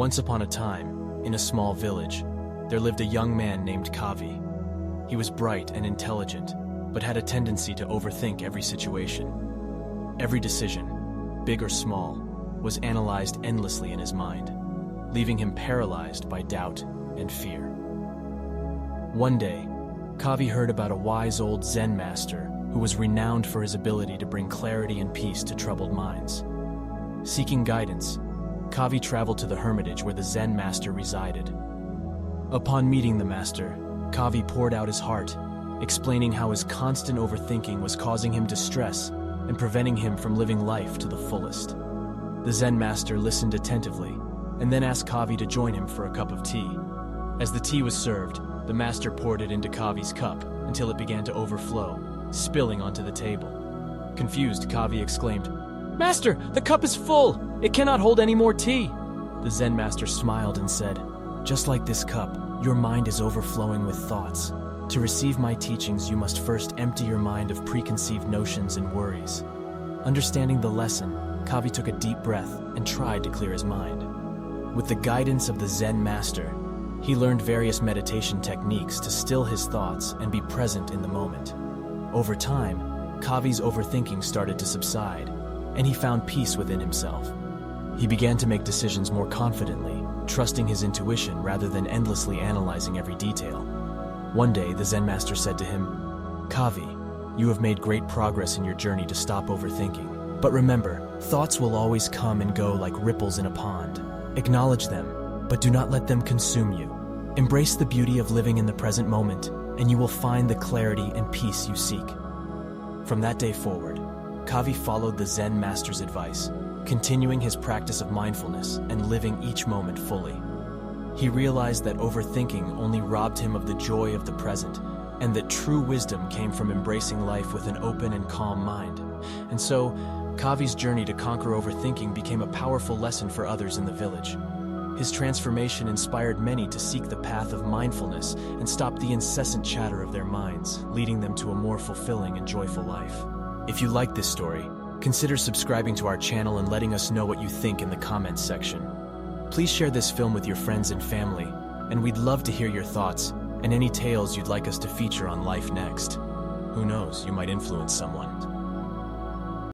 Once upon a time, in a small village, there lived a young man named Kavi. He was bright and intelligent, but had a tendency to overthink every situation. Every decision, big or small, was analyzed endlessly in his mind, leaving him paralyzed by doubt and fear. One day, Kavi heard about a wise old Zen master who was renowned for his ability to bring clarity and peace to troubled minds. Seeking guidance, Kavi traveled to the hermitage where the Zen master resided. Upon meeting the master, Kavi poured out his heart, explaining how his constant overthinking was causing him distress and preventing him from living life to the fullest. The Zen master listened attentively and then asked Kavi to join him for a cup of tea. As the tea was served, the master poured it into Kavi's cup until it began to overflow, spilling onto the table. Confused, Kavi exclaimed, "Master, the cup is full! It cannot hold any more tea!" The Zen master smiled and said, "Just like this cup, your mind is overflowing with thoughts. To receive my teachings, you must first empty your mind of preconceived notions and worries." Understanding the lesson, Kavi took a deep breath and tried to clear his mind. With the guidance of the Zen master, he learned various meditation techniques to still his thoughts and be present in the moment. Over time, Kavi's overthinking started to subside, and he found peace within himself. He began to make decisions more confidently, trusting his intuition rather than endlessly analyzing every detail. One day, the Zen master said to him, "Kavi, you have made great progress in your journey to stop overthinking. But remember, thoughts will always come and go like ripples in a pond. Acknowledge them, but do not let them consume you. Embrace the beauty of living in the present moment, and you will find the clarity and peace you seek." From that day forward, Kavi followed the Zen master's advice, continuing his practice of mindfulness and living each moment fully. He realized that overthinking only robbed him of the joy of the present, and that true wisdom came from embracing life with an open and calm mind. And so, Kavi's journey to conquer overthinking became a powerful lesson for others in the village. His transformation inspired many to seek the path of mindfulness and stop the incessant chatter of their minds, leading them to a more fulfilling and joyful life. If you like this story, consider subscribing to our channel and letting us know what you think in the comments section. Please share this film with your friends and family, and we'd love to hear your thoughts and any tales you'd like us to feature on Life Next. Who knows, you might influence someone.